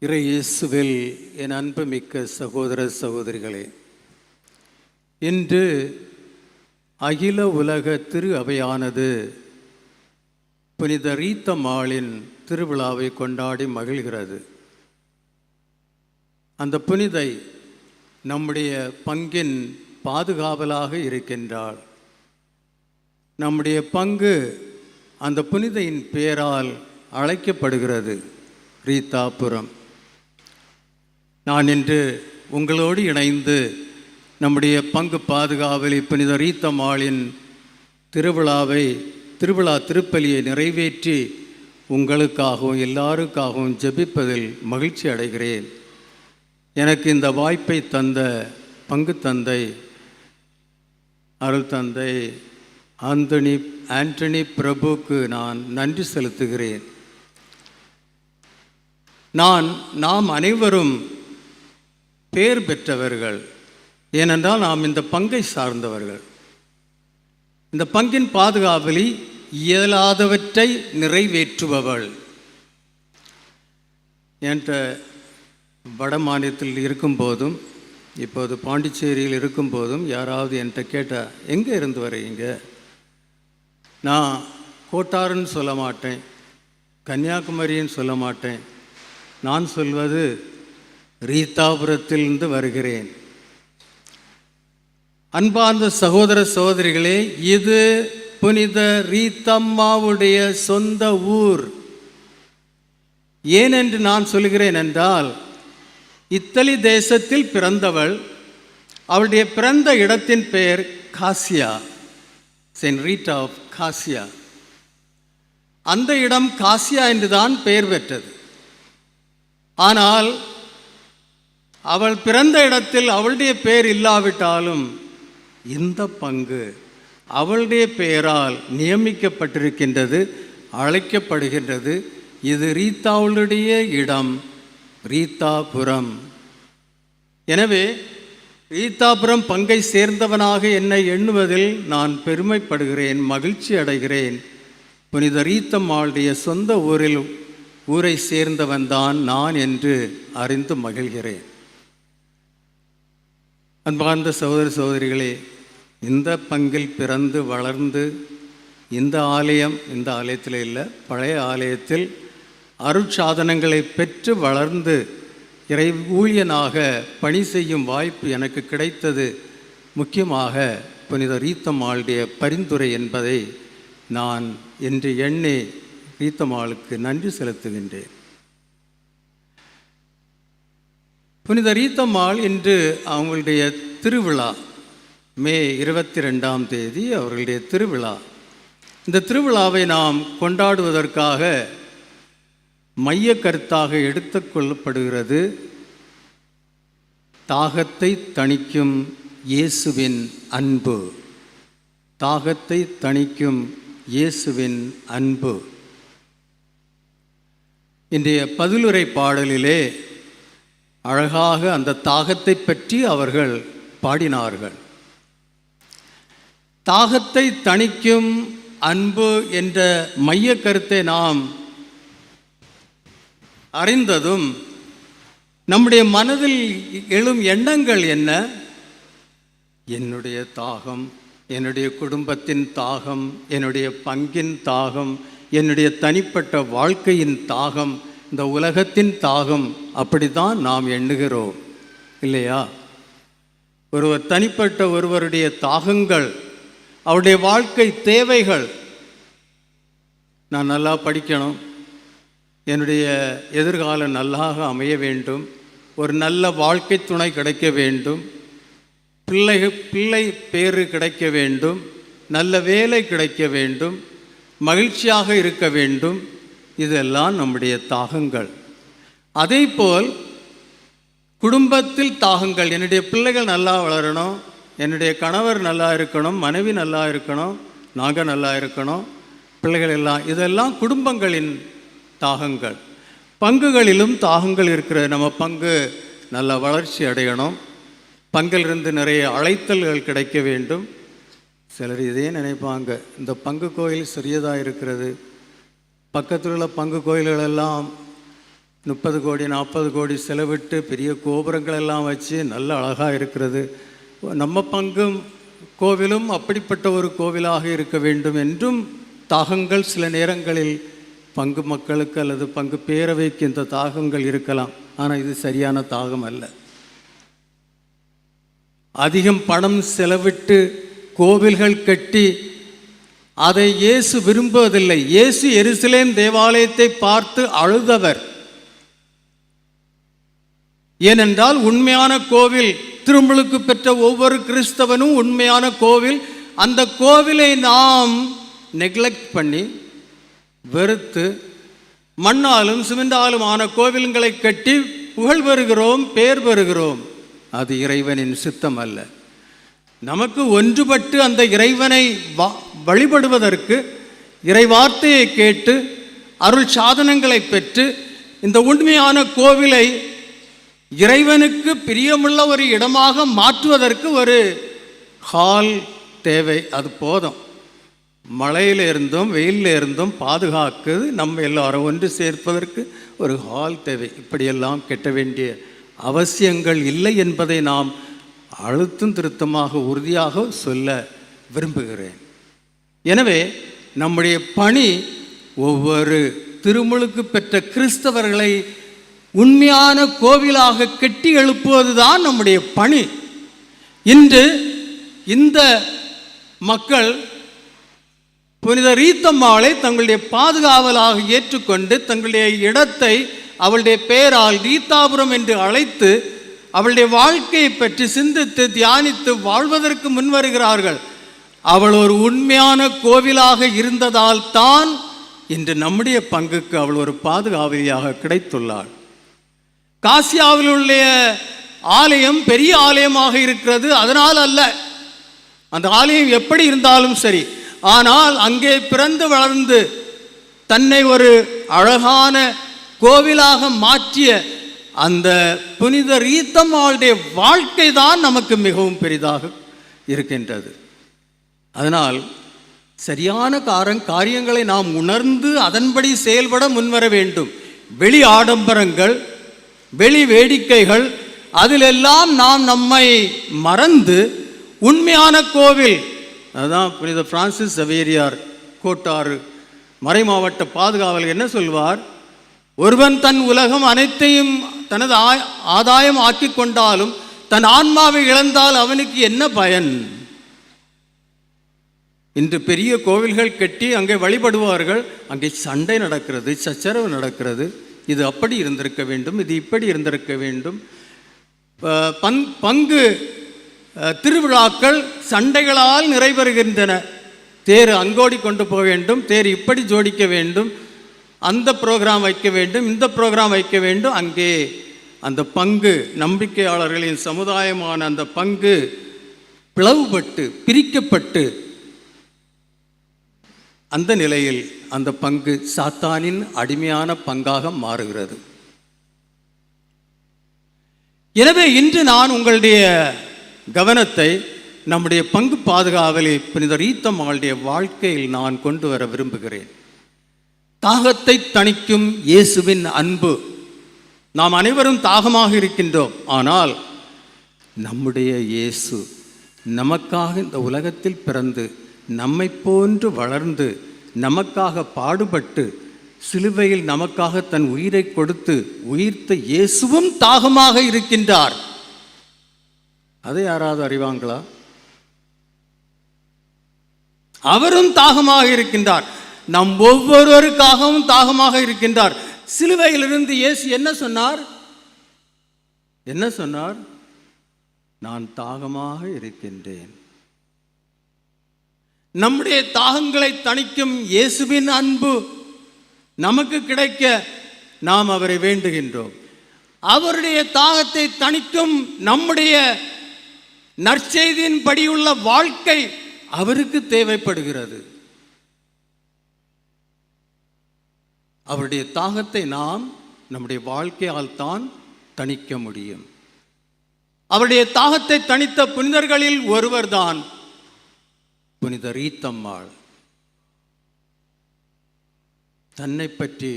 இறை இயேசுவில் என் அன்புமிக்க சகோதர சகோதரிகளே, இன்று அகில உலக திரு அவையானது புனித ரீத்தம்மாளின் திருவிழாவை கொண்டாடி மகிழ்கிறது. அந்த புனிதை நம்முடைய பங்கின் பாதுகாவலாக இருக்கின்றாள். நம்முடைய பங்கு அந்த புனிதையின் பெயரால் அழைக்கப்படுகிறது, ரீத்தாபுரம். நான் இன்று உங்களோடு இணைந்து நம்முடைய பங்கு பாதுகாவலி புனித ரீத்தம்மாளின் திருவிழா திருப்பலியை நிறைவேற்றி உங்களுக்காகவும் எல்லாருக்காகவும் ஜெபிப்பதில் மகிழ்ச்சி அடைகிறேன். எனக்கு இந்த வாய்ப்பை தந்த பங்கு தந்தை அருள் தந்தை ஆண்டனி பிரபுக்கு நான் நன்றி செலுத்துகிறேன். நாம் அனைவரும் பேர் பெற்றவர்கள். ஏனென்றால் நாம் இந்த பங்கை சார்ந்தவர்கள். இந்த பங்கின் பாதுகாவலி இயலாதவற்றை நிறைவேற்றுபவள். என்கிட்ட வட மாநிலத்தில் இருக்கும்போதும் இப்போது பாண்டிச்சேரியில் இருக்கும்போதும் யாராவது என்கிட்ட கேட்டால் எங்கே இருந்து வரீங்க, நான் கோட்டாருன்னு சொல்ல மாட்டேன், கன்னியாகுமரின்னு சொல்ல மாட்டேன். நான் சொல்வது ரீத்தாபுரத்திலிருந்து வருகிறேன். அன்பார்ந்த சகோதர சகோதரிகளே, இது புனித ரீத்தம்மாவுடைய சொந்த ஊர். ஏனென்று நான் சொல்கிறேன் என்றால், இத்தாலி தேசத்தில் பிறந்தவள். அவளுடைய பிறந்த இடத்தின் பெயர் காசியா, செயின்ட் ரீட்டா ஆஃப் காசியா. அந்த இடம் காசியா என்றுதான் பெயர் பெற்றது. ஆனால் அவள் பிறந்த இடத்தில் அவளுடைய பெயர் இல்லாவிட்டாலும் இந்த பங்கு அவளுடைய பெயரால் நியமிக்கப்பட்டிருக்கின்றது, அழைக்கப்படுகின்றது. இது ரீத்தாவுடைய இடம், ரீத்தாபுரம். எனவே ரீத்தாபுரம் பங்கை சேர்ந்தவனாக என்னை எண்ணுவதில் நான் பெருமைப்படுகிறேன், மகிழ்ச்சி அடைகிறேன். புனித ரீத்தம்மாளுடைய சொந்த ஊரை சேர்ந்தவன்தான் நான் என்று அறிந்து மகிழ்கிறேன். அன்பார்ந்த சகோதர சகோதரிகளே, இந்த பங்கில் பிறந்து வளர்ந்து இந்த ஆலயத்தில் இல்லை, பழைய ஆலயத்தில் அருட்சாதனங்களை பெற்று வளர்ந்து இறை ஊழியனாக பணி செய்யும் வாய்ப்பு எனக்கு கிடைத்தது முக்கியமாக புனித ரீத்தம்மாளுடைய பரிந்துரை என்பதை நான் என்று எண்ணி ரீத்தம்மாளுக்கு நன்றி செலுத்துகின்றேன். புனித ரீத்தம்மாள் இன்று அவங்களுடைய திருவிழா, மே 22ஆம் தேதி அவர்களுடைய திருவிழா. இந்த திருவிழாவை நாம் கொண்டாடுவதற்காக மைய கருத்தாக எடுத்துக்கொள்ளப்படுகிறது தாகத்தை தணிக்கும் இயேசுவின் அன்பு. தாகத்தை தணிக்கும் இயேசுவின் அன்பு. இன்றைய பதிலுரை பாடலிலே அழகாக அந்த தாகத்தை பற்றி அவர்கள் பாடினார்கள். தாகத்தை தணிக்கும் அன்பு என்ற மைய கருத்தை நாம் அறிந்ததும் நம்முடைய மனதில் எழும் எண்ணங்கள் என்ன? என்னுடைய தாகம், என்னுடைய குடும்பத்தின் தாகம், என்னுடைய பங்கின் தாகம், என்னுடைய தனிப்பட்ட வாழ்க்கையின் தாகம், இந்த உலகத்தின் தாகம். அப்படித்தான் நாம் எண்ணுகிறோம் இல்லையா? ஒருவர் தனிப்பட்ட ஒருவருடைய தாகங்கள், அவருடைய வாழ்க்கை தேவைகள். நான் நல்லா படிக்கணும், என்னுடைய எதிர்காலம் நல்லாக அமைய வேண்டும், ஒரு நல்ல வாழ்க்கை துணை கிடைக்க வேண்டும், பிள்ளை பேறு கிடைக்க வேண்டும், நல்ல வேலை கிடைக்க வேண்டும், மகிழ்ச்சியாக இருக்க வேண்டும். இதெல்லாம் நம்முடைய தாகங்கள். அதேபோல் குடும்பத்தில் தாகங்கள். என்னுடைய பிள்ளைகள் நல்லா வளரணும், என்னுடைய கணவர் நல்லா இருக்கணும், மனைவி நல்லா இருக்கணும், நாங்கள் நல்லா இருக்கணும், பிள்ளைகள் எல்லாம். இதெல்லாம் குடும்பங்களின் தாகங்கள். பங்குகளிலும் தாகங்கள் இருக்கிற. நம்ம பங்கு நல்ல வளர்ச்சி அடையணும், பங்கிலிருந்து நிறைய அழைத்தல்கள் கிடைக்க வேண்டும். சிலர் இதே நினைப்பாங்க, இந்த பங்கு கோயில் சிறியதாக இருக்கிறது, பக்கத்தில் உள்ள பங்கு கோயில்களெல்லாம் 30 கோடி 40 கோடி செலவிட்டு பெரிய கோபுரங்கள் எல்லாம் வச்சு நல்ல அழகாக இருக்கிறது. நம்ம பங்கும் கோவிலும் அப்படிப்பட்ட ஒரு கோவிலாக இருக்க வேண்டும் என்றும் தாகங்கள் சில நேரங்களில் பங்கு மக்களுக்கு அல்லது பங்கு பேரவைக்கு இந்த தாகங்கள் இருக்கலாம். ஆனால் இது சரியான தாகம் அல்ல. அதிகம் பணம் செலவிட்டு கோவில்கள் கட்டி அதை இயேசு விரும்புவதில்லை. இயேசு எருசலேம் தேவாலயத்தை பார்த்து அழுதவர். ஏனென்றால் உண்மையான கோவில், திருமுழுக்கு பெற்ற ஒவ்வொரு கிறிஸ்தவனும் உண்மையான கோவில். அந்த கோவிலை நாம் நெக்லெக்ட் பண்ணி வெறுத்து மண்ணாலும் சிமெண்டாலும் ஆன கோவில்களை கட்டி புகழ் பெறுகிறோம், பேர் பெறுகிறோம். அது இறைவனின் சித்தம் அல்ல. நமக்கு ஒன்றுபட்டு அந்த இறைவனை வழிபடுவதற்கு, இறைவார்த்தையை கேட்டு அருள் சாதனங்களை பெற்று இந்த உண்மையான கோவிலை இறைவனுக்கு பிரியமுள்ள ஒரு இடமாக மாற்றுவதற்கு ஒரு ஹால் தேவை. அது போதும். மழையில் இருந்தும் வெயிலில் இருந்தும் பாதுகாக்குது. நம்ம எல்லாரும் ஒன்று சேர்ப்பதற்கு ஒரு ஹால் தேவை. இப்படியெல்லாம் கெட்ட வேண்டிய அவசியங்கள் இல்லை என்பதை நாம் அழுத்தம் திருத்தமாக உறுதியாக சொல்ல விரும்புகிறேன். எனவே நம்முடைய பணி ஒவ்வொரு திருமுழுக்கு பெற்ற கிறிஸ்தவர்களை உண்மையான கோவிலாக கட்டி எழுப்புவதுதான் நம்முடைய பணி. இன்று இந்த மக்கள் புனித ரீத்தம்மாளை தங்களுடைய பாதுகாவலாக ஏற்றுக்கொண்டு தங்களுடைய இடத்தை அவளுடைய பெயரால் ரீத்தாபுரம் என்று அழைத்து அவளுடைய வாழ்க்கையை பற்றி சிந்தித்து தியானித்து வாழ்வதற்கு முன்வருகிறார்கள். அவள் ஒரு உண்மையான கோவிலாக இருந்ததால் தான் இன்று நம்முடைய பங்குக்கு அவள் ஒரு பாதுகாவலியாக கிடைத்துள்ளாள். காசியாவில் உள்ள ஆலயம் பெரிய ஆலயமாக இருக்கிறது, அதனால் அல்ல. அந்த ஆலயம் எப்படி இருந்தாலும் சரி, ஆனால் அங்கே பிறந்து வளர்ந்து தன்னை ஒரு அழகான கோவிலாக மாற்றிய அந்த புனித ரீத்தம்மாளுடைய வாழ்க்கை தான் நமக்கு மிகவும் பெரிதாக இருக்கின்றது. அதனால் சரியான காரியங்களை நாம் உணர்ந்து அதன்படி செயல்பட முன்வர வேண்டும். வெளி ஆடம்பரங்கள், வெளி வேடிக்கைகள், அதிலெல்லாம் நாம் நம்மை மறந்து உண்மையான கோவில், அதுதான் புனித பிரான்சிஸ் சவேரியார் கோட்டாறு மறைமாவட்ட பாதுகாவலர் என்ன சொல்வார்? ஒருவன் தன் உலகம் அனைத்தையும் தனது ஆதாயம் ஆக்கி கொண்டாலும் தன் ஆன்மாவை இழந்தால் அவனுக்கு என்ன பயன்? இன்று பெரிய கோவில்கள் கட்டி அங்கே வழிபடுவார்கள், அங்கே சண்டை நடக்கிறது, சச்சரவு நடக்கிறது. இது அப்படி இருந்திருக்க வேண்டும், இது இப்படி இருந்திருக்க வேண்டும். பங்கு திருவிழாக்கள் சண்டைகளால் நிறைவேறுகின்றன. தேர் அங்கோடி கொண்டு போக வேண்டும், தேர் இப்படி ஜோடிக்க வேண்டும், அந்த ப்ரோக்ராம் வைக்க வேண்டும், இந்த ப்ரோக்ராம் வைக்க வேண்டும். அங்கே அந்த பங்கு நம்பிக்கையாளர்களின் சமுதாயமான அந்த பங்கு பிளவுபட்டு பிரிக்கப்பட்டு அந்த நிலையில் அந்த பங்கு சாத்தானின் அடிமையான பங்காக மாறுகிறது. எனவே இன்று நான் உங்களுடைய கவனத்தை நம்முடைய பங்கு பாதுகாவலை புனித ரீத்தம்மாளுடைய வாழ்க்கையில் நான் கொண்டு வர விரும்புகிறேன். தாகத்தை தணிக்கும் இயேசுவின் அன்பு. நாம் அனைவரும் தாகமாக இருக்கின்றோம். ஆனால் நம்முடைய இயேசு நமக்காக இந்த உலகத்தில் பிறந்து நம்மை போன்று வளர்ந்து நமக்காக பாடுபட்டு சிலுவையில் நமக்காக தன் உயிரை கொடுத்து உயிர்த்த இயேசுவும் தாகமாக இருக்கின்றார். அதை யாராவது அறிவாங்களா? அவரும் தாகமாக இருக்கின்றார். நம் ஒவ்வொருவருக்காகவும் தாகமாக இருக்கின்றார். சிலுவையிலிருந்து இயேசு என்ன சொன்னார்? என்ன சொன்னார்? நான் தாகமாக இருக்கின்றேன். நம்முடைய தாகங்களை தணிக்கும் இயேசுவின் அன்பு நமக்கு கிடைக்க நாம் அவரை வேண்டுகின்றோம். அவருடைய தாகத்தை தணிக்கும் நம்முடைய நற்செய்தியின்படியுள்ள வாழ்க்கை அவருக்கு தேவைப்படுகிறது. அவருடைய தாகத்தை நாம் நம்முடைய வாழ்க்கையால் தான் தணிக்க முடியும். அவருடைய தாகத்தை தணித்த புனிதர்களில் ஒருவர்தான் புனித ரீத்தம்மாள். தன்னை பற்றி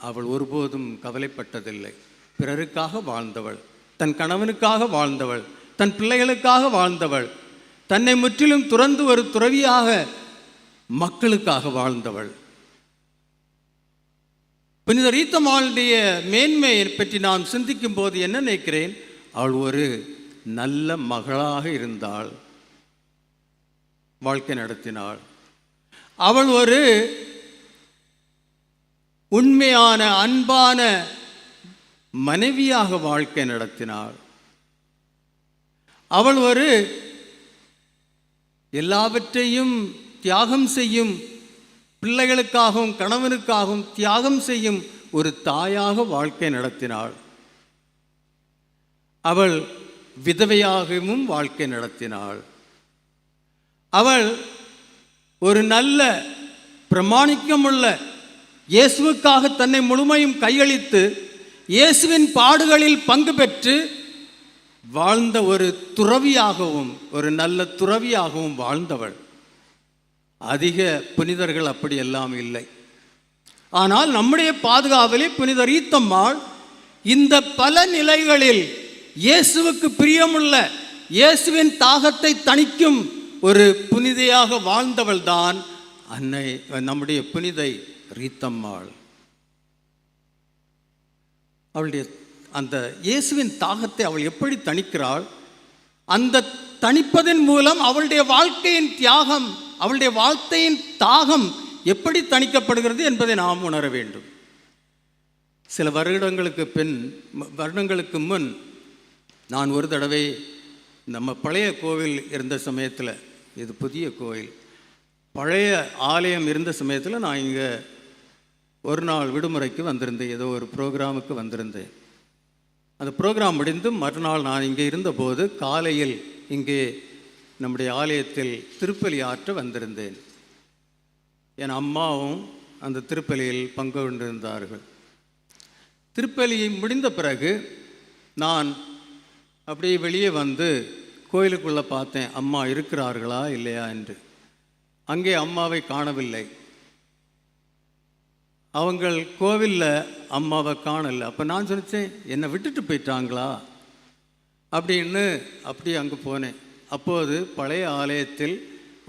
அவள் ஒருபோதும் கவலைப்பட்டதில்லை. பிறருக்காக வாழ்ந்தவள், தன் கணவனுக்காக வாழ்ந்தவள், தன் பிள்ளைகளுக்காக வாழ்ந்தவள், தன்னை முற்றிலும் துறந்து ஒரு துறவியாக மக்களுக்காக வாழ்ந்தவள். புனித ரீத்தம்மாளுடைய மேன்மையை பற்றி நான் சிந்திக்கும் போது என்ன நினைக்கிறேன், அவள் ஒரு நல்ல மகளாக இருந்தாள், வாழ்க்கை நடத்தினாள். அவள் ஒரு உண்மையான அன்பான மனைவியாக வாழ்க்கை நடத்தினாள். அவள் ஒரு எல்லாவற்றையும் தியாகம் செய்யும், பிள்ளைகளுக்காகவும் கணவனுக்காகவும் தியாகம் செய்யும் ஒரு தாயாக வாழ்க்கை நடத்தினாள். அவள் விதவையாகவும் வாழ்க்கை நடத்தினாள். அவள் ஒரு நல்ல பிரமாணிக்கமுள்ள இயேசுவுக்காக தன்னை முழுமையும் கையளித்து இயேசுவின் பாடுகளில் பங்கு பெற்று வாழ்ந்த ஒரு துறவியாகவும், ஒரு நல்ல துறவியாகவும் வாழ்ந்தவள். அதிக புனிதர்கள் அப்படி எல்லாம் இல்லை. ஆனால் நம்முடைய பாதுகாவலே புனித ரீத்தம்மாள் இந்த பல நிலைகளில் இயேசுவுக்கு பிரியமுள்ள, இயேசுவின் தாகத்தை தணிக்கும் ஒரு புனிதையாக வாழ்ந்தவள் தான் அன்னை நம்முடைய புனிதை ரீத்தம்மாள். அவளுடைய அந்த இயேசுவின் தாகத்தை அவள் எப்படி தணிக்கிறாள்? அந்த தணிப்பதன் மூலம் அவளுடைய வாழ்க்கையின் தியாகம், அவளுடைய வாழ்க்கையின் தாகம் எப்படி தணிக்கப்படுகிறது என்பதை நாம் உணர வேண்டும். சில வருடங்களுக்கு முன் நான் ஒரு தடவை நம்ம பழைய கோவில் இருந்த சமயத்தில், இது புதிய கோவில், பழைய ஆலயம் இருந்த சமயத்தில் நான் இங்கே ஒரு நாள் விடுமுறைக்கு வந்திருந்தேன், ஏதோ ஒரு ப்ரோக்ராமுக்கு வந்திருந்தேன். அந்த ப்ரோக்ராம் முடிந்து மறுநாள் நான் இங்கே இருந்தபோது காலையில் இங்கே நம்முடைய ஆலயத்தில் திருப்பலி ஆற்ற வந்திருந்தேன். என் அம்மாவும் அந்த திருப்பலியில் பங்கு கொண்டிருந்தார்கள். திருப்பலி முடிந்த பிறகு நான் அப்படியே வெளியே வந்து கோயிலுக்குள்ளே பார்த்தேன், அம்மா இருக்கிறார்களா இல்லையா என்று. அங்கே அம்மாவை காணவில்லை. அவங்கள் கோவிலில் அம்மாவை காணலை. அப்போ நான் சொன்னேன், என்னை விட்டுட்டு போயிட்டாங்களா அப்படின்னு அப்படியே அங்கே போனேன். அப்போது பழைய ஆலயத்தில்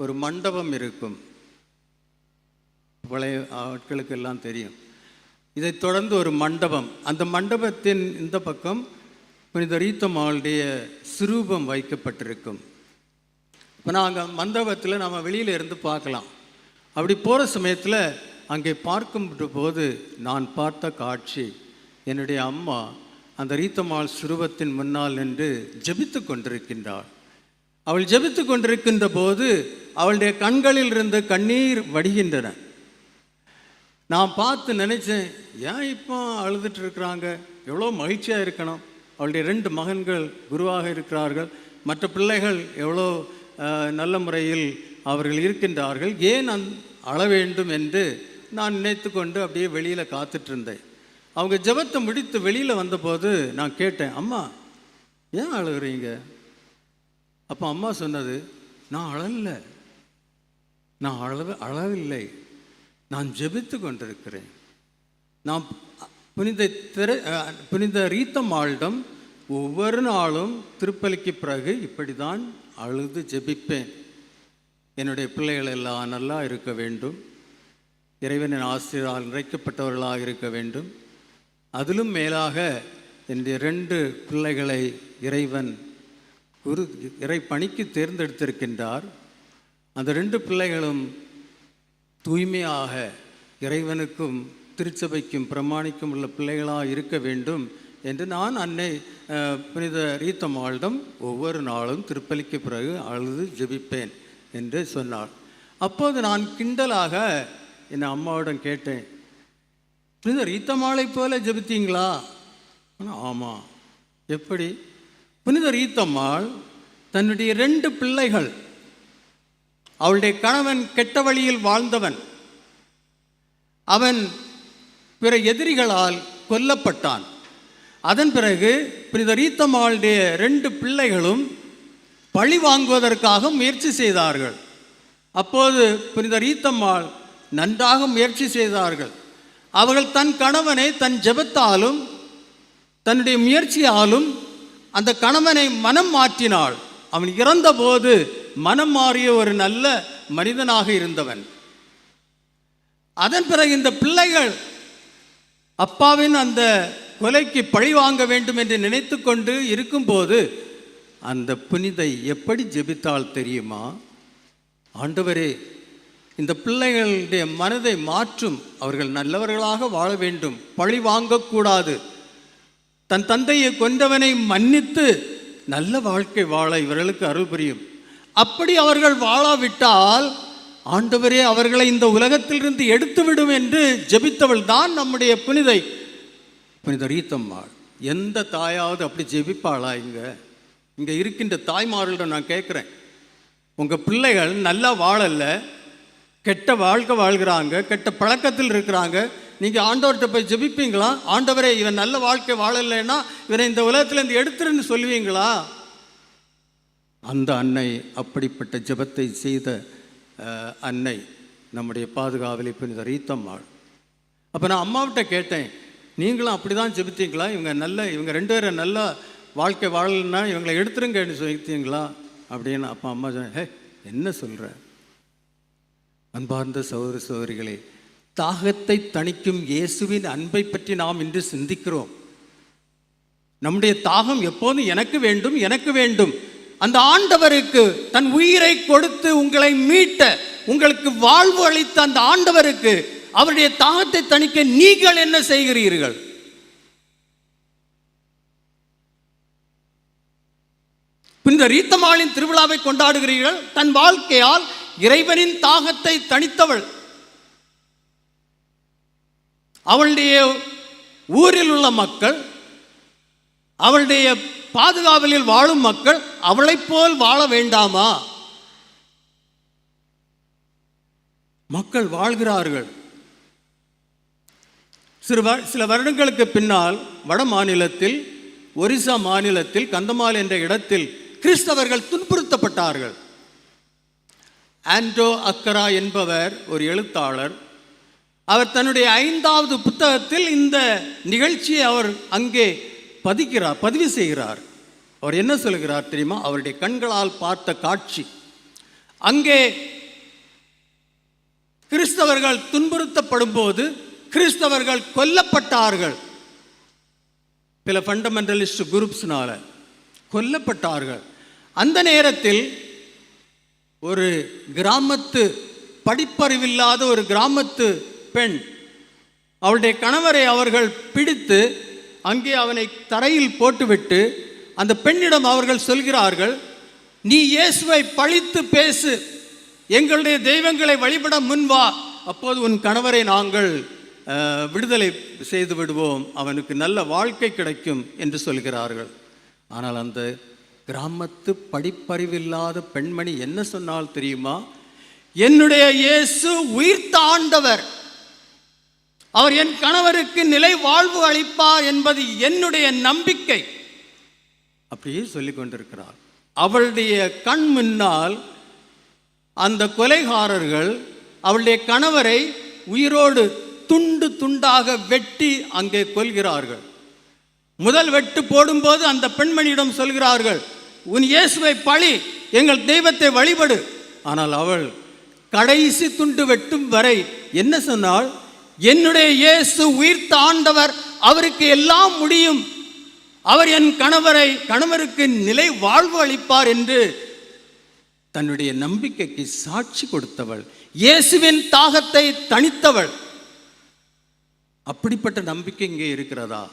ஒரு மண்டபம் இருக்கும், பழைய ஆட்களுக்கு எல்லாம் தெரியும். இதைத் தொடர்ந்து ஒரு மண்டபம், அந்த மண்டபத்தின் இந்த பக்கம் புனித ரீத்தம்மாளுடைய சுரூபம் வைக்கப்பட்டிருக்கும். இப்போ நாங்கள் மண்டபத்தில் நம்ம வெளியில் இருந்து பார்க்கலாம். அப்படி போகிற சமயத்தில் அங்கே பார்க்கும் போது நான் பார்த்த காட்சி, என்னுடைய அம்மா அந்த ரீத்தம்மாள் சுரூபத்தின் முன்னால் நின்று ஜெபித்து கொண்டிருக்கின்றாள். அவள் ஜெபித்து கொண்டிருக்கின்ற போது அவளுடைய கண்களில் இருந்து கண்ணீர் வடிகின்றன. நான் பார்த்து நினைச்சேன், ஏன் இப்போ அழுதுட்டு இருக்கிறாங்க, எவ்வளோ மகிழ்ச்சியாக இருக்கணும். அவளுடைய 2 மகன்கள் குருவாக இருக்கிறார்கள், மற்ற பிள்ளைகள் எவ்வளோ நல்ல முறையில் அவர்கள் இருக்கின்றார்கள், ஏன் அழ வேண்டும் என்று நான் நினைத்து கொண்டு அப்படியே வெளியில் காத்துட்டு இருந்தேன். அவங்க ஜெபத்தை முடித்து வெளியில் வந்தபோது நான் கேட்டேன், அம்மா ஏன் அழுகிறீங்க? அப்போ அம்மா சொன்னது, நான் அழலை, நான் அழவில்லை, நான் ஜெபித்து கொண்டிருக்கிறேன். நான் புனித ரீத்தம்மாளிடம் ஒவ்வொரு நாளும் திருப்பலிக்கு பிறகு இப்படி தான் அழுது ஜெபிப்பேன். என்னுடைய பிள்ளைகள் எல்லாம் நல்லா இருக்க வேண்டும், இறைவனின் ஆசிரியரால் நிறைக்கப்பட்டவர்களாக இருக்க வேண்டும், அதிலும் மேலாக என்னுடைய 2 பிள்ளைகளை இறைவன் இறை பணிக்கு தேர்ந்தெடுத்திருக்கின்றார். அந்த 2 பிள்ளைகளும் தூய்மையாக இறைவனுக்கும் திருச்சபைக்கும் பிரமாணிக்கும் உள்ள பிள்ளைகளாக இருக்க வேண்டும் என்று நான் அன்னை புனித ரீத்தம்மாளிடம் ஒவ்வொரு நாளும் திருப்பலிக்கு பிறகு அழுது ஜெபிப்பேன் என்று சொன்னாள். அப்போது நான் கிண்டலாக என் அம்மாவிடம் கேட்டேன், புனித ரீத்தம்மாளை போல ஜெபித்தீங்களா? ஆமாம். எப்படி? புனித ரீத்தம்மாள் தன்னுடைய 2 பிள்ளைகள், அவளுடைய கணவன் கெட்ட வழியில் வாழ்ந்தவன், அவன் பிற எதிரிகளால் கொல்லப்பட்டான். அதன் பிறகு புனித ரீத்தம்மாளுடைய 2 பிள்ளைகளும் பழி வாங்குவதற்காக முயற்சி செய்தார்கள். அப்போது புனித ரீத்தம்மாள் நன்றாக முயற்சி செய்தார்கள். அவர்கள் தன் கணவனை தன் ஜெபத்தாலும் தன்னுடைய முயற்சியாலும் அந்த கணவனை மனம் மாற்றினாள். அவன் இறந்தபோது மனம் மாறிய ஒரு நல்ல மனிதனாக இருந்தவன். அதன் பிறகு இந்த பிள்ளைகள் அப்பாவின் அந்த கொலைக்கு பழி வாங்க வேண்டும் என்று நினைத்து கொண்டு இருக்கும்போது அந்த புனிதை எப்படி ஜெபித்தால் தெரியுமா? ஆண்டவரே, இந்த பிள்ளைகளுடைய மனதை மாற்றும், அவர்கள் நல்லவர்களாக வாழ வேண்டும், பழி வாங்கக்கூடாது, தன் தந்தையை கொண்டவனை மன்னித்து நல்ல வாழ்க்கை வாழ இவர்களுக்கு அருள் புரியும். அப்படி அவர்கள் வாழாவிட்டால் ஆண்டவரே அவர்களை இந்த உலகத்திலிருந்து எடுத்துவிடும் என்று ஜெபித்தவள் தான் நம்முடைய புனித ரீத்தம்மாள். எந்த தாயாவது அப்படி ஜெபிப்பாளா? இங்கே இருக்கின்ற தாய்மார்களிடம் நான் கேட்குறேன், உங்கள் பிள்ளைகள் நல்லா வாழல, கெட்ட வாழ்க்கை வாழ்கிறாங்க, கெட்ட பழக்கத்தில் இருக்கிறாங்க, நீங்கள் ஆண்டவர்கிட்ட போய் ஜெபிப்பீங்களா? ஆண்டவரே இவன் நல்ல வாழ்க்கை வாழலைன்னா இவனை இந்த உலகத்திலேருந்து எடுத்துருன்னு சொல்லுவீங்களா? அந்த அன்னை, அப்படிப்பட்ட ஜெபத்தை செய்த அன்னை நம்முடைய பாதுகாவலி புனித ரீத்தம்மாள். அப்போ நான் அம்மாவிட்ட கேட்டேன், நீங்களும் அப்படி தான் ஜெபித்தீங்களா? இவங்க ரெண்டு பேரும் நல்ல வாழ்க்கை வாழலைன்னா இவங்களை எடுத்துருங்கன்னு சொல்லித்தீங்களா அப்படின்னு. அப்போ அம்மா சொன்னேன், என்ன சொல்கிற? அன்பார்ந்த சகோதர சகோதரிகளே, தாகத்தை தணிக்கும் இயேசுவின் அன்பை பற்றி நாம் இன்று சிந்திக்கிறோம். நம்முடைய தாகம் எப்போதும் எனக்கு வேண்டும், எனக்கு வேண்டும். அந்த ஆண்டவருக்கு தன் உயிரை கொடுத்து உங்களை மீட்ட, உங்களுக்கு வாழ்வு அளித்த அந்த ஆண்டவருக்கு அவருடைய தாகத்தை தணிக்க நீங்கள் என்ன செய்கிறீர்கள்? புனித ரீத்தம்மாளின் திருவிழாவை கொண்டாடுகிறீர்கள். தன் வாழ்க்கையால் இறைவனின் தாகத்தை தணித்தவள். அவளுடைய ஊரில் உள்ள மக்கள், அவளுடைய பாதுகாவலில் வாழும் மக்கள் அவளைப் போல் வாழ வேண்டாமா? மக்கள் வாழ்கிறார்கள். சில வருடங்களுக்கு பின்னால் வட மாநிலத்தில், ஒரிசா மாநிலத்தில் கந்தமால் என்ற இடத்தில் கிறிஸ்தவர்கள் துன்புறுத்தப்பட்டார்கள். ஆண்டோ அக்கரா என்பவர் ஒரு எழுத்தாளர். அவர் தன்னுடைய 5வது புத்தகத்தில் இந்த நிகழ்ச்சியை அவர் அங்கே பதிவு செய்கிறார். அவர் என்ன சொல்கிறார் தெரியுமா? அவருடைய கண்களால் பார்த்த காட்சி. அங்கே கிறிஸ்தவர்கள் துன்புறுத்தப்படும் போது கிறிஸ்தவர்கள் கொல்லப்பட்டார்கள். சில ஃபண்டமெண்டலிஸ்ட் குரூப்ஸ்னால கொல்லப்பட்டார்கள். அந்த நேரத்தில் ஒரு கிராமத்து, படிப்பறிவில்லாத ஒரு கிராமத்து பெண், அவளுடைய கணவரை அவர்கள் பிடித்து அங்கே அவனை தரையில் போட்டுவிட்டு அந்த பெண்ணிடம் அவர்கள் சொல்கிறார்கள், நீ இயேசுவை பழித்து பேசு, எங்களுடைய தெய்வங்களை வழிபட முன்வா, அப்போது உன் கணவரை நாங்கள் விடுதலை செய்து விடுவோம், அவனுக்கு நல்ல வாழ்க்கை கிடைக்கும் என்று சொல்கிறார்கள். ஆனால் அந்த கிராமத்து படிப்பறிவில்லாத பெண்மணி என்ன சொன்னால் தெரியுமா? என்னுடைய இயேசு உயிர்த்த ஆண்டவர், அவர் என் கணவருக்கு நிலை வாழ்வு அளிப்பார் என்பது என்னுடைய நம்பிக்கை. அப்படியே சொல்லிக் கொண்டிருக்கிறார். அவளுடைய கண் முன்னால் அந்த கொலைகாரர்கள் அவளுடைய கணவரை உயிரோடு துண்டு துண்டாக வெட்டி அங்கே கொல்கிறார்கள். முதல் வெட்டு போடும்போது அந்த பெண்மணியிடம் சொல்கிறார்கள், உன் இயேசுவை பழி, எங்கள் தெய்வத்தை வழிபடு. ஆனால் அவள் கடைசி துண்டு வெட்டும் வரை என்ன சொன்னாள்? என்னுடைய இயேசு உயிர்த்த ஆண்டவர், அவருக்கு எல்லாம் முடியும், அவர் என் கணவருக்கு நிலை வாழ்வு அளிப்பார் என்று தன்னுடைய நம்பிக்கைக்கு சாட்சி கொடுத்தவள், இயேசுவின் தாகத்தை தணித்தவள். அப்படிப்பட்ட நம்பிக்கை இங்கே இருக்கிறதா?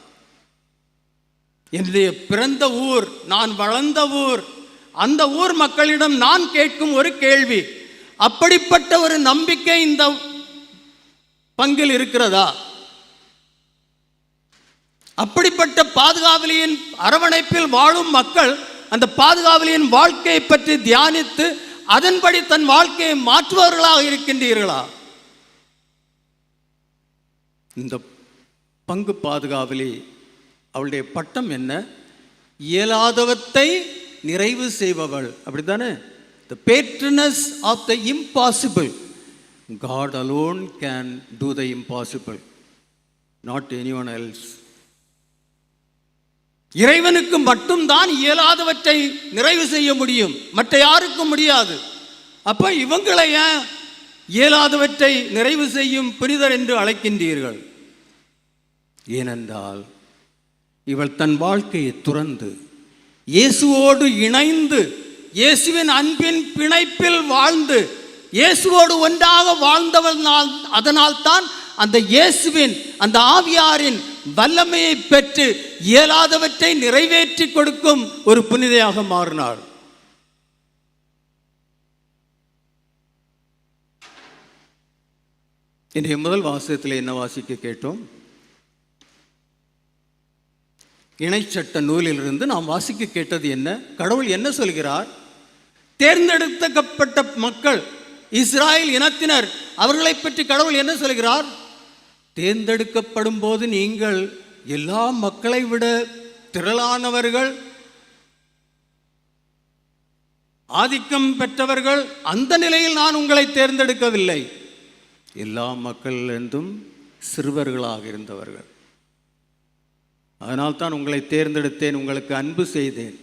என்னுடைய பிறந்த ஊர், நான் வளர்ந்த ஊர், அந்த ஊர் மக்களிடம் நான் கேட்கும் ஒரு கேள்வி, அப்படிப்பட்ட ஒரு நம்பிக்கை இந்த பங்கில் இருக்கிறதா? அப்படிப்பட்ட பாதுகாவலியின் அரவணைப்பில் வாழும் மக்கள் அந்த பாதுகாவலியின் வாழ்க்கையை பற்றி தியானித்து அதன்படி தன் வாழ்க்கையை மாற்றுபவர்களாக இருக்கின்றீர்களா? இந்த பங்கு பாதுகாவலி, அவளுடைய பட்டம் என்ன? இயலாதவத்தை நிறைவு செய்பவள், அப்படித்தானே? The patroness of the impossible. God alone can do the impossible. not anyone else. இறைவனுக்கு மட்டும்தான் இயலாதவற்றை நிறைவு செய்ய முடியும், மற்ற யாருக்கும் முடியாது. அப்ப இவங்களை ஏன் இயலாதவற்றை நிறைவு செய்யும் புனிதர் என்று அழைக்கின்றீர்கள்? ஏனென்றால் இவள் தன் வாழ்க்கையை துறந்து இயேசுவோடு இணைந்து இயேசுவின் அன்பின் பிணைப்பில் வாழ்ந்து இயேசுவோடு ஒன்றாக வாழ்ந்தவள். அதனால் தான் அந்த இயேசுவின் அந்த ஆவியாரின் வல்லமையை பெற்று இயலாதவற்றை நிறைவேற்றி கொடுக்கும் ஒரு புனிதையாக மாறினாள். இன்றைய முதல் வாசகத்தில் என்ன வாசிக்க கேட்டோம்? இணைச்சட்ட நூலிலிருந்து நாம் வாசிக்க கேட்டது என்ன? கடவுள் என்ன சொல்கிறார்? தேர்ந்தெடுக்கப்பட்ட மக்கள் இஸ்ராயேல் இனத்தினர், அவர்களை பற்றி கடவுள் என்ன சொல்கிறார்? தேர்ந்தெடுக்கப்படும் போது நீங்கள் எல்லா மக்களை விட திரளானவர்கள், ஆதிக்கம் பெற்றவர்கள். அந்த நிலையில் நான் உங்களை தேர்ந்தெடுக்கவில்லை. எல்லா மக்கள் என்றும் சிறுவர்களாக இருந்தவர்கள். அதனால் தான் உங்களை தேர்ந்தெடுத்தேன், உங்களுக்கு அன்பு செய்தேன்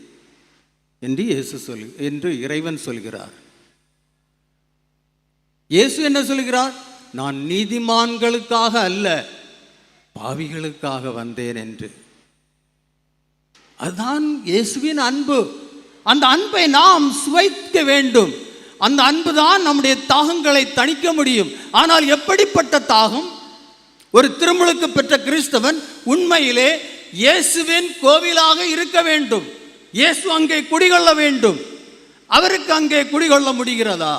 என்று இறைவன் சொல்கிறார். இயேசு என்ன சொல்கிறார்? நான் நீதிமான்களுக்காக அல்ல, பாவிகளுக்காக வந்தேன் என்று. அதுதான் இயேசுவின் அன்பு. அந்த அன்பை நாம் சுவைக்க வேண்டும். அந்த அன்பு தான் நம்முடைய தாகங்களை தணிக்க முடியும். ஆனால் எப்படிப்பட்ட தாகம்? ஒரு திருமுழுக்கு பெற்ற கிறிஸ்தவன் உண்மையிலே இயேசுவின் கோவிலாக இருக்க வேண்டும். இயேசு அங்கே குடிகொள்ள வேண்டும். அவருக்கு அங்கே குடிகொள்ள முடிகிறதா?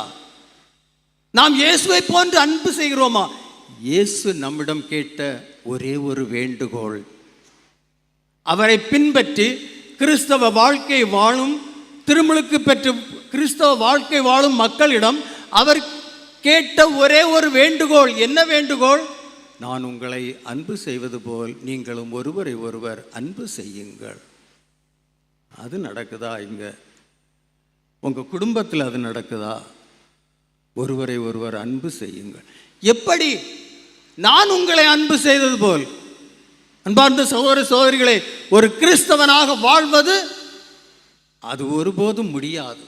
நாம் இயேசுவை போன்று அன்பு செய்கிறோமா? இயேசு நம்மிடம் கேட்ட ஒரே ஒரு வேண்டுகோள், அவரை பின்பற்றி கிறிஸ்தவ வாழ்க்கை வாழும், திருமுழுக்கு பெற்று கிறிஸ்தவ வாழ்க்கை வாழும் மக்களிடம் அவர் கேட்ட ஒரே ஒரு வேண்டுகோள். என்ன வேண்டுகோள்? நான் உங்களை அன்பு செய்வது போல் நீங்களும் ஒருவரை ஒருவர் அன்பு செய்யுங்கள். அது நடக்குதா? இங்க உங்க குடும்பத்தில் அது நடக்குதா? ஒருவரை ஒருவர் அன்பு செய்யுங்கள். எப்படி? நான் உங்களை அன்பு செய்தது போல். அன்பார்ந்த சகோதர சகோதரிகளே, ஒரு கிறிஸ்தவனாக வாழ்வது அது ஒருபோதும் முடியாது.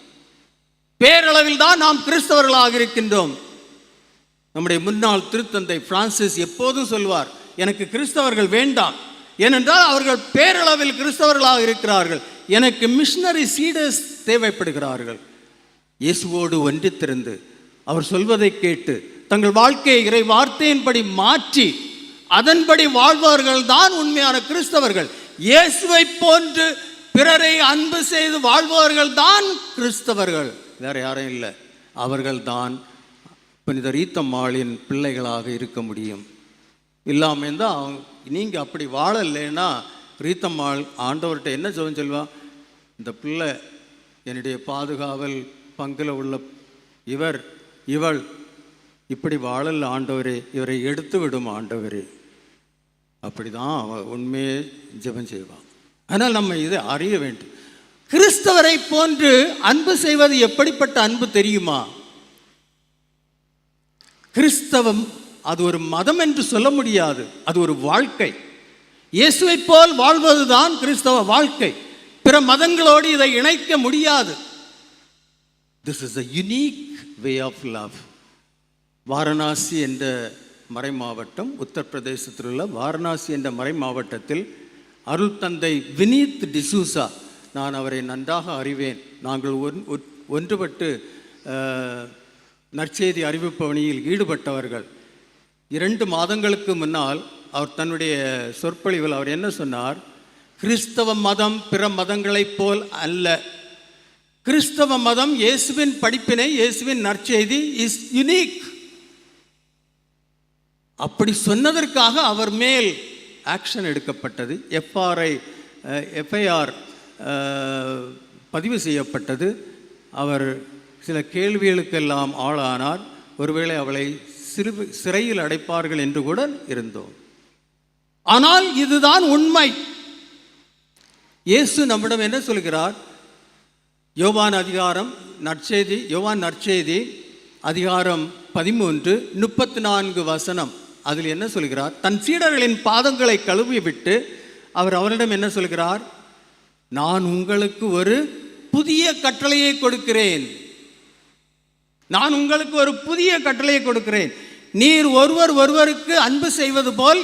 பேரளவில் தான் நாம் கிறிஸ்தவர்களாக இருக்கின்றோம். நம்முடைய முன்னாள் திருத்தந்தை பிரான்சிஸ் எப்போதும் சொல்வார், எனக்கு கிறிஸ்தவர்கள் வேண்டாம், ஏனென்றால் அவர்கள் பேரளவில் கிறிஸ்தவர்களாக இருக்கிறார்கள். எனக்கு மிஷனரி சீடர்ஸ் தேவைப்படுகிறார்கள். இயேசுவோடு ஒன்றித்திருந்து அவர் சொல்வதை கேட்டு தங்கள் வாழ்க்கையை இறை வார்த்தையின்படி மாற்றி அதன்படி வாழ்பவர்கள் தான் உண்மையான கிறிஸ்தவர்கள். இயேசுவை போன்று பிறரை அன்பு செய்து வாழ்பவர்கள் தான் கிறிஸ்தவர்கள், வேற யாரும் இல்லை. அவர்கள் தான் புனித ரீத்தம்மாளின் பிள்ளைகளாக இருக்க முடியும். இல்லாமல் இருந்தால் நீங்கள் அப்படி வாழலைன்னா ரீத்தம்மாள் ஆண்டவர்கிட்ட என்ன சொல்வா? இந்த பிள்ளை என்னுடைய பாதுகாவல் பங்கில் உள்ள இவள் இப்படி வாழல் ஆண்டவரே, இவரை எடுத்து விடும் ஆண்டவரே. அப்படி தான் அவன் உண்மையே ஜெபம் செய்வான். ஆனால் நம்ம இதை அறிய வேண்டும். கிறிஸ்தவரை போன்று அன்பு செய்வது எப்படிப்பட்ட அன்பு தெரியுமா? கிறிஸ்தவம் அது ஒரு மதம் என்று சொல்ல முடியாது, அது ஒரு வாழ்க்கை. இயேசுவை போல் வாழ்வதுதான் கிறிஸ்தவ வாழ்க்கை. பிற மதங்களோடு இதை இணைக்க முடியாது. This is a unique way of love. Varanasi என்ற மறை மாவட்டம், உத்தரப்பிரதேசத்தில் உள்ள வாரணாசி என்ற மறை மாவட்டத்தில் அருள் தந்தை வினீத் டிசூசா, நான் அவரை நன்றாக அறிவேன். நாங்கள் ஒன்றுபட்டு நற்செய்தி அறிவிப்பு பணியில் ஈடுபட்டவர்கள். 2 மாதங்களுக்கு முன்னால் அவர் தன்னுடைய சொற்பொழிவில் அவர் என்ன சொன்னார்? கிறிஸ்தவ மதம் பிற மதங்களைப் போல் அல்ல. கிறிஸ்தவ மதம் இயேசுவின் படிப்பினை, இயேசுவின் நற்செய்தி இஸ் யுனிக். அப்படி சொன்னதற்காக அவர் மேல் ஆக்ஷன் எடுக்கப்பட்டது. எஃப்ஐஆர் பதிவு செய்யப்பட்டது. அவர் சில கேள்விகளுக்கெல்லாம் ஆளானார். ஒருவேளை அவளை சிறையில் அடைப்பார்கள் என்று கூட இருந்தோம். ஆனால் இதுதான் உண்மை. இயேசு நம்மிடம் என்ன சொல்கிறார்? யோவான் நற்செய்தி அதிகாரம் 13 34 வசனம். அதில் என்ன சொல்கிறார்? தன் சீடர்களின் பாதங்களை கழுவி விட்டு அவர் அவரிடம் என்ன சொல்கிறார்? நான் உங்களுக்கு ஒரு புதிய கட்டளையை கொடுக்கிறேன். நான் உங்களுக்கு ஒரு புதிய கட்டளையை கொடுக்கிறேன். நீர் ஒருவர் ஒருவருக்கு அன்பு செய்வது போல்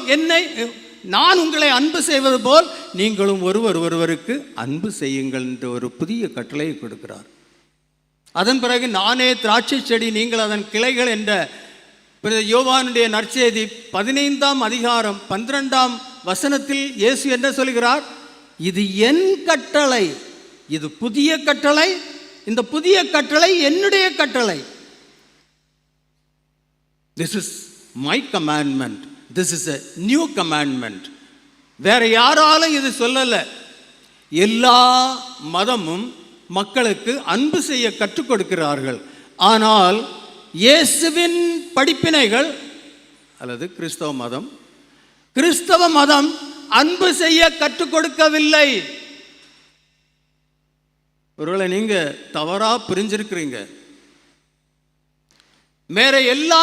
நான் உங்களை அன்பு செய்வது போல் நீங்களும் ஒருவர் ஒருவருக்கு அன்பு செய்யுங்கள் என்ற ஒரு புதிய கட்டளையை கொடுக்கிறார். அதன் பிறகு நானே திராட்சை செடி, நீங்கள் அதன் கிளைகள் என்ற யோவானுடைய நற்செய்தி 15ஆம் அதிகாரம் 12ஆம் வசனத்தில் இயேசு என்ன சொல்கிறார்? இது என் கட்டளை, இது புதிய கட்டளை, இந்த புதிய கட்டளை என்னுடைய கட்டளை. This is my commandment. This is a new commandment. வேற யாராலும் இது சொல்லல. எல்லா மதமும் மக்களுக்கு அன்பு செய்ய கற்றுக் கொடுக்கிறார்கள். ஆனால் இயேசுவின் படிப்பினைகள் அல்லது கிறிஸ்தவ மதம் அன்பு செய்ய கற்றுக் கொடுக்கவில்லை. ஒருவேளை நீங்க தவறா புரிஞ்சிருக்கிறீங்க. வேற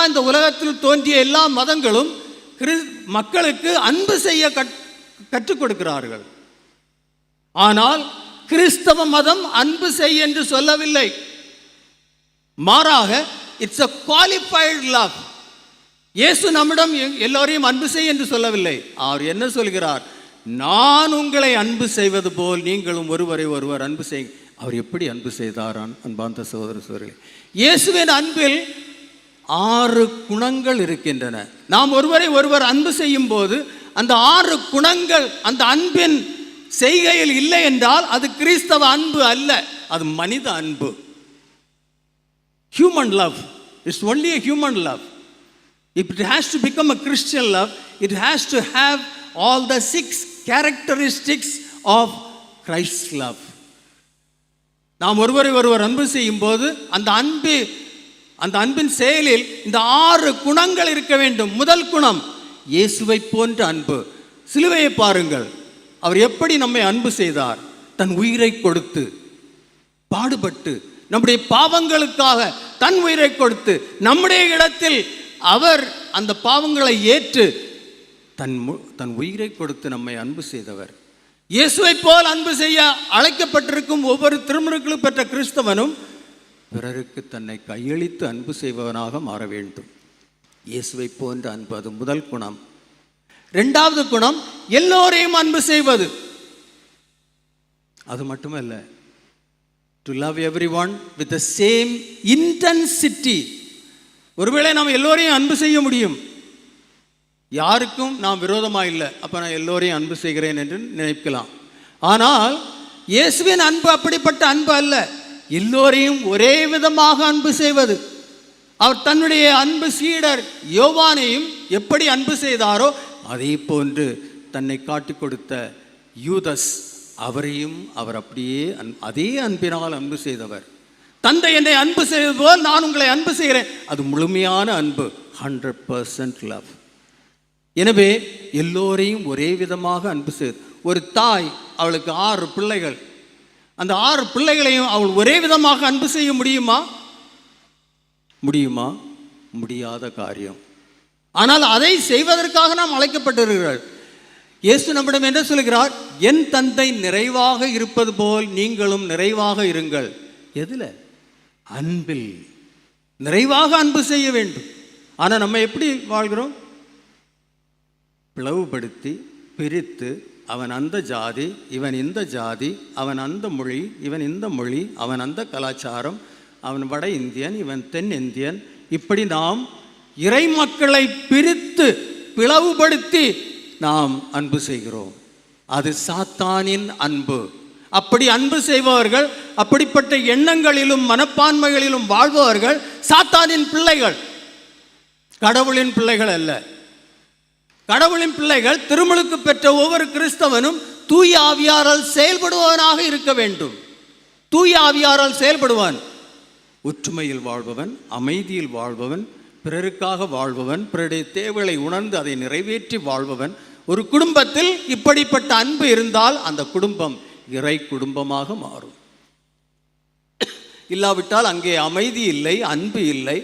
இந்த உலகத்தில் தோன்றிய எல்லா மதங்களும் மக்களுக்கு அன்பு செய்ய கற்றுக் கொடுக்கிறார்கள். ஆனால் கிறிஸ்தவ மதம் அன்பு செய் என்று சொல்லவில்லை. மாறாக இட்ஸ் a qualified love. இயேசு நம்மிடம் எல்லோரையும் அன்பு செய் என்று சொல்லவில்லை. அவர் என்ன சொல்கிறார்? நான் உங்களை அன்பு செய்வது போல் நீங்களும் ஒருவரை ஒருவர் அன்பு செய். அவர் எப்படி அன்பு செய்தாரான்? அன்பார்ந்த சகோதர சகோதரிகளே, இயேசுவின் அன்பில் 6 குணங்கள் இருக்கின்றன. நாம் ஒருவரை ஒருவர் அன்பு செய்யும் போது அந்த 6 குணங்கள் அந்த அன்பின் செய்கையில் இல்லை என்றால் அது கிறிஸ்தவ அன்பு அல்ல, அது மனித அன்பு. Human love is only a human love. If it has to become a Christian love, it has to have all the 6 characteristics of Christ's love. நாம் ஒருவரை ஒருவர் அன்பு செய்யும் போது அந்த அன்பின் செயலில் இந்த 6 குணங்கள் இருக்க வேண்டும். முதல் குணம் இயேசுவை போன்ற அன்பு. சிலுவையை பாருங்கள், அவர் எப்படி நம்மை அன்பு செய்தார்? தன் உயிரை கொடுத்து, பாடுபட்டு, நம்முடைய பாவங்களுக்காக தன் உயிரை கொடுத்து, நம்முடைய இடத்தில் அவர் அந்த பாவங்களை ஏற்று தன் உயிரை கொடுத்து நம்மை அன்பு செய்தவர். இயேசுவை போல் அன்பு செய்ய அழைக்கப்பட்டிருக்கும் ஒவ்வொரு திருமுழுக்கு பெற்ற கிறிஸ்தவனும் பிறருக்கு தன்னை கையளித்து அன்பு செய்பவனாக மாற வேண்டும். இயேசுவை போன்ற அன்பு, அது முதல் குணம். 2வது குணம் எல்லோரையும் அன்பு செய்வது. அது மட்டுமல்ல, to love everyone with the same intensity. ஒருவேளை நாம் எல்லோரையும் அன்பு செய்ய முடியும், யாருக்கும் நாம் விரோதமாக இல்லை, அப்போ நான் எல்லோரையும் அன்பு செய்கிறேன் என்று நினைக்கலாம். ஆனால் இயேசுவின் அன்பு அப்படிப்பட்ட அன்பு அல்ல. எல்லோரையும் ஒரே விதமாக அன்பு செய்வது. அவர் தன்னுடைய அன்பு சீடர் யோவானையும் எப்படி அன்பு செய்தாரோ அதே போன்று தன்னை காட்டிக் கொடுத்த யூதஸ் அவரையும் அவர் அப்படியே அதே அன்பினால் அன்பு செய்தவர். தந்தை என்னை அன்பு செய்வது போல் நான் உங்களை அன்பு செய்கிறேன். அது முழுமையான அன்பு, 100% லவ். எனவே எல்லோரையும் ஒரே விதமாக அன்பு செய்வது. ஒரு தாய், அவளுக்கு 6 பிள்ளைகள், அந்த 6 பிள்ளைகளையும் அவள் ஒரே விதமாக அன்பு செய்ய முடியுமா? முடியாத காரியம். ஆனால் அதை செய்வதற்காக நாம் அழைக்கப்பட்டிருக்கிறார்கள். இயேசு நம்மிடம் என்ன சொல்கிறார்? என் தந்தை நிறைவாக இருப்பது போல் நீங்களும் நிறைவாக இருங்கள். எதில்? அன்பில். நிறைவாக அன்பு செய்ய வேண்டும். ஆனால் நம்ம எப்படி வாழ்கிறோம்? பிளவுபடுத்தி, பிரித்து, அவன் அந்த ஜாதி, இவன் இந்த ஜாதி, அவன் அந்த மொழி, இவன் இந்த மொழி, அவன் அந்த கலாச்சாரம், அவன் வட இந்தியன், இவன் தென் இந்தியன், இப்படி நாம் இறை மக்களை பிரித்து பிளவுபடுத்தி நாம் அன்பு செய்கிறோம். அது சாத்தானின் அன்பு. அப்படி அன்பு செய்பவர்கள், அப்படிப்பட்ட எண்ணங்களிலும் மனப்பான்மைகளிலும் வாழ்பவர்கள் சாத்தானின் பிள்ளைகள், கடவுளின் பிள்ளைகள் அல்ல. கடவுளின் பிள்ளைகள், திருமுழுக்கு பெற்ற ஒவ்வொரு கிறிஸ்தவனும் தூய ஆவியாரால் செயல்படுபவனாக இருக்க வேண்டும். தூய ஆவியாரால் செயல்படுவான். ஒற்றுமையில் வாழ்பவன், அமைதியில் வாழ்பவன், பிறருக்காக வாழ்பவன், பிறருடைய தேவைகளை உணர்ந்து அதை நிறைவேற்றி வாழ்பவன். ஒரு குடும்பத்தில் இப்படிப்பட்ட அன்பு இருந்தால் அந்த குடும்பம் இறை குடும்பமாக மாறும். இல்லாவிட்டால் அங்கே அமைதி இல்லை, அன்பு இல்லை.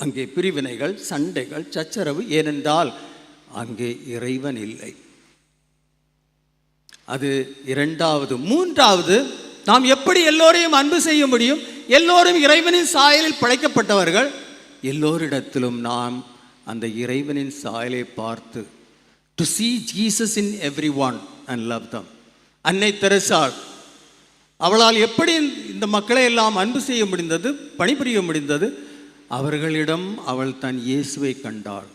அங்கே பிரிவினைகள், சண்டைகள், சச்சரவு. ஏனென்றால் அங்கே இறைவன் இல்லை. அது இரண்டாவது. மூன்றாவது, நாம் எப்படி எல்லோரையும் அன்பு செய்ய முடியும்? எல்லோரும் இறைவனின் சாயலில் படைக்கப்பட்டவர்கள். எல்லோரிடத்திலும் நாம் அந்த இறைவனின் சாயலை பார்த்து to see Jesus in everyone and love them. அன்னை தெரசாள், அவளால் எப்படி இந்த மக்களை எல்லாம் அன்பு செய்ய முடிந்தது, பணிபுரிய முடிந்தது? அவர்களிடம் அவள் தன் இயேசுவை கண்டாள்.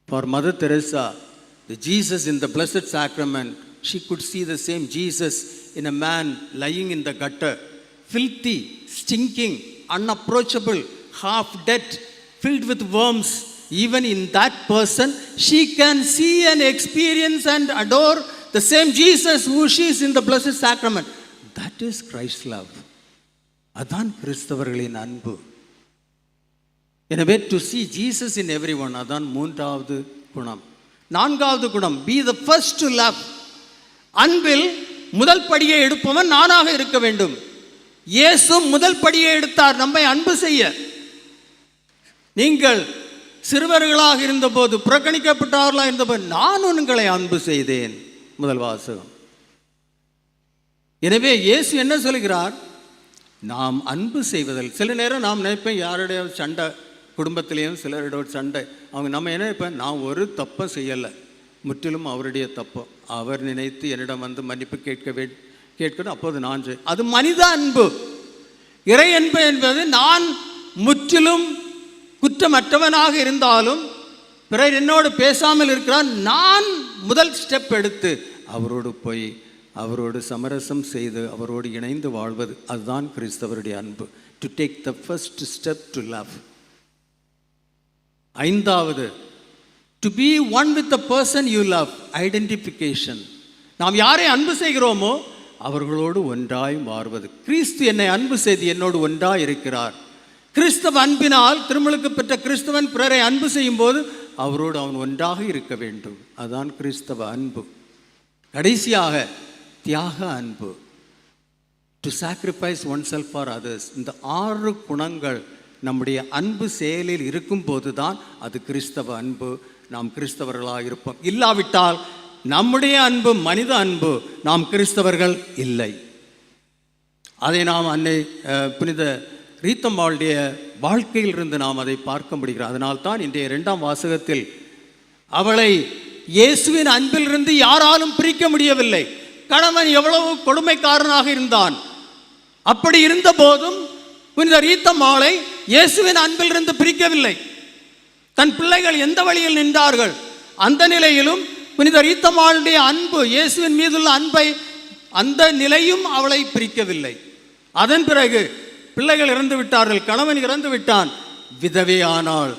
For Mother Teresa, the Jesus in the Blessed Sacrament, she could see the same Jesus in a man lying in the gutter, filthy, stinking, unapproachable, half dead, filled with worms. Even in that person, she can see and experience and adore the same Jesus who she is in the Blessed Sacrament. That is Christ's love. அதான் கிறிஸ்தவர்களின் அன்பு. எனவே to see Jesus in everyone, அதான் மூன்றாவது குணம். நான்காவது குணம், be the first to love. அன்பில் முதல் படியை எடுப்பவன் நானாக இருக்க வேண்டும். இயேசு முதல் படியை எடுத்தார் நம்மை அன்பு செய்ய. நீங்கள் சிறுவர்களாக இருந்தபோது, புறக்கணிக்கப்பட்டவர்களாக இருந்தபோது நான் உங்களை அன்பு செய்தேன். முதல் வாசகம். எனவே இயேசு என்ன சொல்கிறார்? நாம் அன்பு செய்வதில் சில நேரம் நாம் நினைப்பேன், யாருடைய சண்டை, குடும்பத்திலேயும் சிலருடைய சண்டை, அவங்க நம்ம என்ன நினைப்பேன், நான் ஒரு தப்பை செய்யலை, முற்றிலும் அவருடைய தப்பு. அவர் நினைத்து என்னிடம் வந்து மன்னிப்பு கேட்கணும், அப்போது நான் அது மனித அன்பு. இறை அன்பு என்பது நான் முற்றிலும் குற்றமற்றவனாக இருந்தாலும் பிறர் என்னோடு பேசாமல் இருக்கிறான், நான் முதல் ஸ்டெப் எடுத்து அவரோடு போய் அவரோடு சமரசம் செய்து அவரோடு இணைந்து வாழ்வது, அதுதான் கிறிஸ்தவருடைய அன்பு. To take the first step to love. ஐந்தாவது, to be one with the person you love. Identification. நாம் யாரை அன்பு செய்கிறோமோ அவர்களோடு ஒன்றாய் மாறுவது. கிறிஸ்து என்னை அன்பு செய்து என்னோடு ஒன்றாய் இருக்கிறார். கிறிஸ்தவ அன்பினால் திருமுழுக்கு பெற்ற கிறிஸ்தவன் பிறரை அன்பு செய்யும் போது அவரோடு அவன் ஒன்றாக இருக்க வேண்டும். அதுதான் கிறிஸ்தவ அன்பு. கடைசியாக தியாக அன்பு. To sacrifice one self for others. இந்த 6 குணங்கள் நம்முடைய அன்பு செயலில் இருக்கும்போது தான் அது கிறிஸ்தவ அன்பு. நாம் கிறிஸ்தவர்களாக இருப்போம். இல்லாவிட்டால் நம்முடைய அன்பு மனித அன்பு, நாம் கிறிஸ்தவர்கள் இல்லை. அதை நாம் அன்னை புனித ரீத்தம்மாளுடைய வாழ்க்கையிலிருந்து நாம் அதை பார்க்க முடிகிறோம். அதனால்தான் இன்றைய 2ஆம் வாசகத்தில் அவளை இயேசுவின் அன்பிலிருந்து யாராலும் பிரிக்க முடியவில்லை. கணவன் எவ்வளவு கொடுமைக்காரனாக இருந்தான், அப்படி இருந்த போதும் புனித ரீத்தம்மாளை இயேசுவின் அன்பிலிருந்து பிரிக்கவில்லை. தன் பிள்ளைகள் எந்த வழியில் நின்றார்கள், அந்த நிலையிலும் புனித ரீத்தம்மாளுடைய அன்பு, இயேசுவின் மீதுள்ள அன்பை, அந்த நிலையும் அவளை பிரிக்கவில்லை. அதன் பிறகு பிள்ளைகள் இறந்து விட்டார்கள், கணவன் இறந்து விட்டான், விதவை ஆனாள்,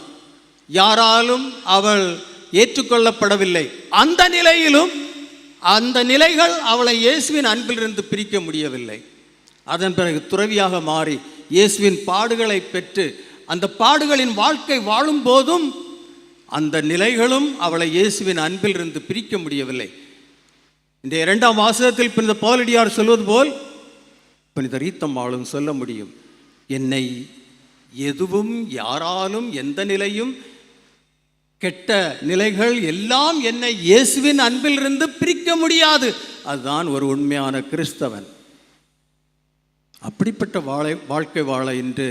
யாராலும் அவள் ஏற்றுக்கொள்ளப்படவில்லை. அந்த நிலையிலும் அந்த நிலைகள் அவளை இயேசுவின் அன்பிலிருந்து பிரிக்க முடியவில்லை. அதன் பிறகு துறவியாக மாறி இயேசுவின் பாடுகளை பெற்று அந்த பாடுகளின் வாழ்க்கை வாழும் போதும் அந்த நிலைகளும் அவளை இயேசுவின் அன்பிலிருந்து பிரிக்க முடியவில்லை. இந்த 2ஆம் வாசகத்தில் புனித பவுலடியார் சொல்வது போல் புனித ரீத்தம்மாளும் சொல்ல முடியும், என்னை எதுவும் யாராலும் எந்த நிலையும், கெட்ட நிலைகள் எல்லாம் என்னை இயேசுவின் அன்பிலிருந்து பிரிக்க முடியாது. அதுதான் ஒரு உண்மையான கிறிஸ்தவன். அப்படிப்பட்ட வாழ்க்கை வாழ இன்று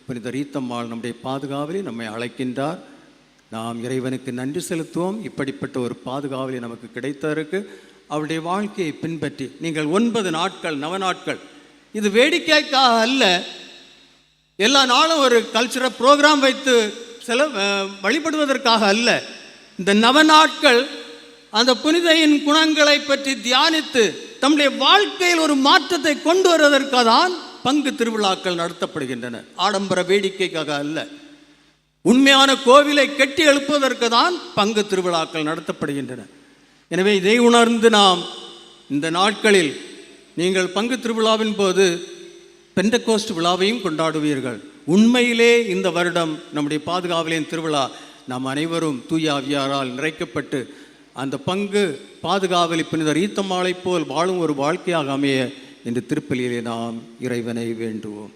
புனித ரீத்தம்மாள் நம்முடைய பாதுகாவலை நம்மை அழைக்கின்றார். நாம் இறைவனுக்கு நன்றி செலுத்துவோம். இப்படிப்பட்ட ஒரு பாதுகாவலை நமக்கு கிடைத்ததற்கு. அவருடைய வாழ்க்கையை பின்பற்றி நீங்கள் 9 நாட்கள், நவநாட்கள், இது வேடிக்கைக்காக அல்ல, எல்லா நாளும் ஒரு கல்ச்சரல் ப்ரோக்ராம் வைத்து வழிபடுவதற்காக அல்ல. இந்த நவநாட்கள் அந்த புனிதையின் குணங்களை பற்றி தியானித்து தம்முடைய வாழ்க்கையில் ஒரு மாற்றத்தை கொண்டு வருவதற்காக தான் பங்கு திருவிழாக்கள் நடத்தப்படுகின்றன. ஆடம்பர வேடிக்கைக்காக அல்ல. உண்மையான கோவிலை கட்டி எழுப்புவதற்கு தான் பங்கு திருவிழாக்கள் நடத்தப்படுகின்றன. எனவே இதை உணர்ந்து நாம் இந்த நாட்களில் நீங்கள் பங்கு திருவிழாவின் போது பெண்டகோஸ்ட் விழாவையும் கொண்டாடுவீர்கள். உண்மையிலே இந்த வருடம் நம்முடைய பாதுகாவலின் திருவிழா நாம் அனைவரும் தூய ஆவியாரால் நிறைக்கப்பட்டு அந்த பங்கு பாதுகாவலி புனித ரீத்தம்மாளைப் போல் வாழும் ஒரு வாழ்க்கையாக அமைய இந்த திருப்பலியிலே நாம் இறைவனை வேண்டுவோம்.